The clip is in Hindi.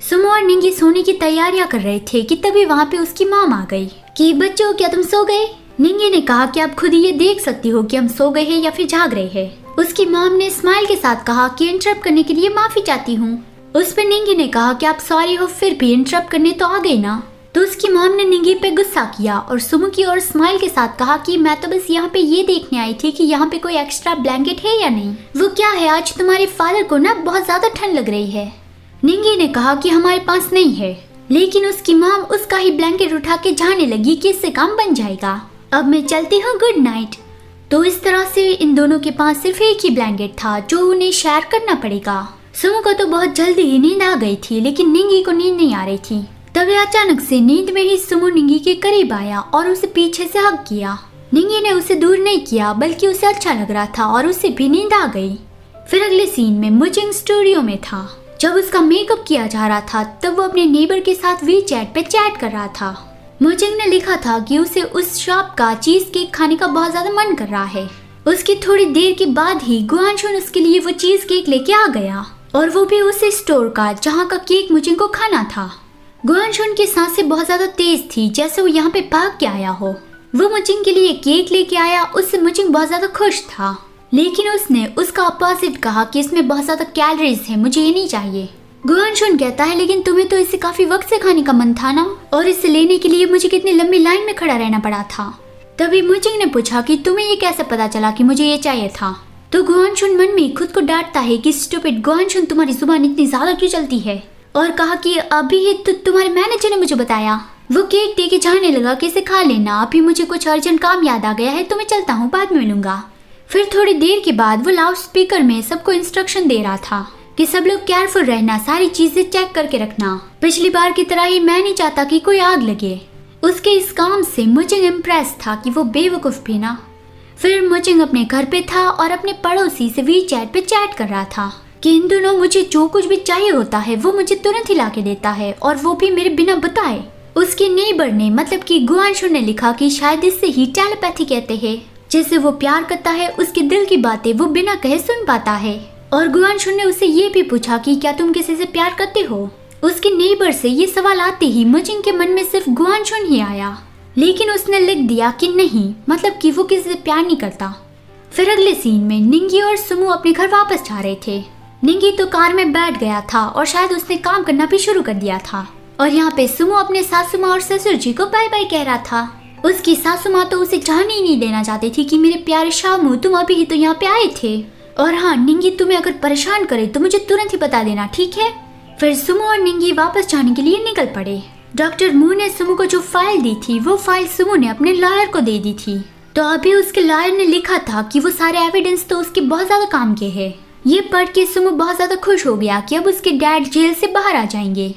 सुमो और निंगी सोने की तैयारियां कर रहे थे कि तभी वहाँ पे उसकी मॉम आ गई कि बच्चों क्या तुम सो गए। निंगी ने कहा कि आप खुद ही ये देख सकती हो कि हम सो गए हैं या फिर जाग रहे हैं। उसकी मॉम ने स्माइल के साथ कहा कि इंटरप्ट करने के लिए माफी चाहती हूँ। उस पर निंगी ने कहा कि आप सॉरी हो फिर भी इंटरप्ट करने तो आ गई ना। तो उसकी मॉम ने निंगी पे गुस्सा किया और सुमो की ओर स्माइल के साथ कहा कि मैं तो बस यहाँ पे ये देखने आई थी कि यहाँ पे कोई एक्स्ट्रा ब्लैंकेट है या नहीं। वो क्या है, आज तुम्हारे फादर को ना बहुत ज्यादा ठंड लग रही है। निंगी ने कहा कि हमारे पास नहीं है, लेकिन उसकी मॉम उसका ही ब्लैंकेट उठा के जाने लगी कि इससे काम बन जाएगा। अब मैं चलती हूँ, गुड नाइट। तो इस तरह से इन दोनों के पास सिर्फ एक ही ब्लैंकेट था जो उन्हें शेयर करना पड़ेगा। सुमो को तो बहुत जल्दी ही नींद आ गई थी, लेकिन निंगी को नींद नहीं आ रही थी। तभी अचानक से नींद में ही सुमो निंगी के करीब आया और उसे पीछे से हग किया। निंगी ने उसे दूर नहीं किया, बल्कि उसे अच्छा लग रहा था और उसे भी नींद आ गई। फिर अगले सीन में मुजिंग स्टूडियो में था। जब उसका मेकअप किया जा रहा था तब वो अपने नेबर के साथ वीचैट पे चैट कर रहा था। मुजिंग ने लिखा था कि उसे उस शॉप का चीज केक खाने का बहुत ज्यादा मन कर रहा है। उसकी थोड़ी देर के बाद ही गुआनशुन उसके लिए वो चीज केक लेके आ गया, और वो भी उस स्टोर का जहाँ का केक मुजिंग को खाना था। गुआनशुन की सांसें बहुत ज्यादा तेज थी, जैसे वो यहाँ पे भाग के आया हो। वो मुजिंग के लिए केक लेके आया, उससे मुजिंग बहुत ज्यादा खुश था, लेकिन उसने उसका अपोजिट कहा कि इसमें बहुत ज्यादा कैलोरीज है, मुझे ये नहीं चाहिए। गुआनशुन कहता है लेकिन तुम्हें तो इसे काफी वक्त से खाने का मन था ना, और इसे लेने के लिए मुझे कितनी लंबी लाइन में खड़ा रहना पड़ा था। तभी मुजिंग ने पूछा कि तुम्हें ये कैसे पता चला कि मुझे ये चाहिए था। तो गुआनशुन मन में खुद को डांटता है कि स्टूपिड गुआनशुन, तुम्हारी जुबान इतनी ज्यादा क्यों चलती है, और कहा कि अभी ही तो तुम्हारे मैनेजर ने मुझे बताया। वो केक दे के जाने लगा कि इसे खा लेना, अभी मुझे कुछ अर्जेंट काम याद आ गया है तो मैं चलता हूँ, बाद में मिलूंगा। फिर थोड़ी देर के बाद वो लाउड स्पीकर में सबको इंस्ट्रक्शन दे रहा था कि सब लोग केयरफुल रहना, सारी चीजें चेक करके रखना। पिछली बार की तरह ही मैं नहीं चाहता कि कोई आग लगे। उसके इस काम से मुजिंग इम्प्रेस था कि वो बेवकूफ भी ना। फिर मुजिंग अपने घर पे था और अपने पड़ोसी से वीचैट पे चैट कर रहा था कि इन दोनों मुझे जो कुछ भी चाहिए होता है वो मुझे तुरंत ही ला के देता है, और वो भी मेरे बिना बताए। उसके नेबर ने मतलब कि गुआनशुन ने लिखा कि शायद इससे ही टेलीपैथी कहते हैं, जैसे वो प्यार करता है उसके दिल की बातें वो बिना कहे सुन पाता है। और गुआनशुन ने उसे ये भी पूछा कि क्या तुम किसी से प्यार करते हो। उसके नेबर से ये सवाल आते ही मुजिंग के मन में सिर्फ गुआनशुन ही आया, लेकिन उसने लिख दिया कि नहीं, मतलब कि वो किसी से प्यार नहीं करता। फिर अगले सीन में निंगी और सुमो अपने घर वापस जा रहे थे। निंगी तो कार में बैठ गया था और शायद उसने काम करना भी शुरू कर दिया था, और यहाँ पे सुमो अपने सासू माँ और ससुर जी को बाय बाय कह रहा था। उसकी सासू माँ तो उसे जाने ही नहीं देना चाहती थी कि मेरे प्यारे शामू, तुम अभी ही तो यहाँ पे आए थे, और हाँ निंगी तुम्हें अगर परेशान करे तो मुझे तुरंत ही बता देना, ठीक है। फिर सुमो और निंगी वापस जाने के लिए निकल पड़े। डॉक्टर मू ने सुमो को जो फाइल दी थी वो फाइल सुमो ने अपने लॉयर को दे दी थी। तो अभी उसके लॉयर ने लिखा था कि वो सारे एविडेंस तो उसके बहुत ज्यादा काम के है। ये पढ़ के सुमो बहुत ज्यादा खुश हो गया कि अब उसके डैड जेल से बाहर आ जाएंगे।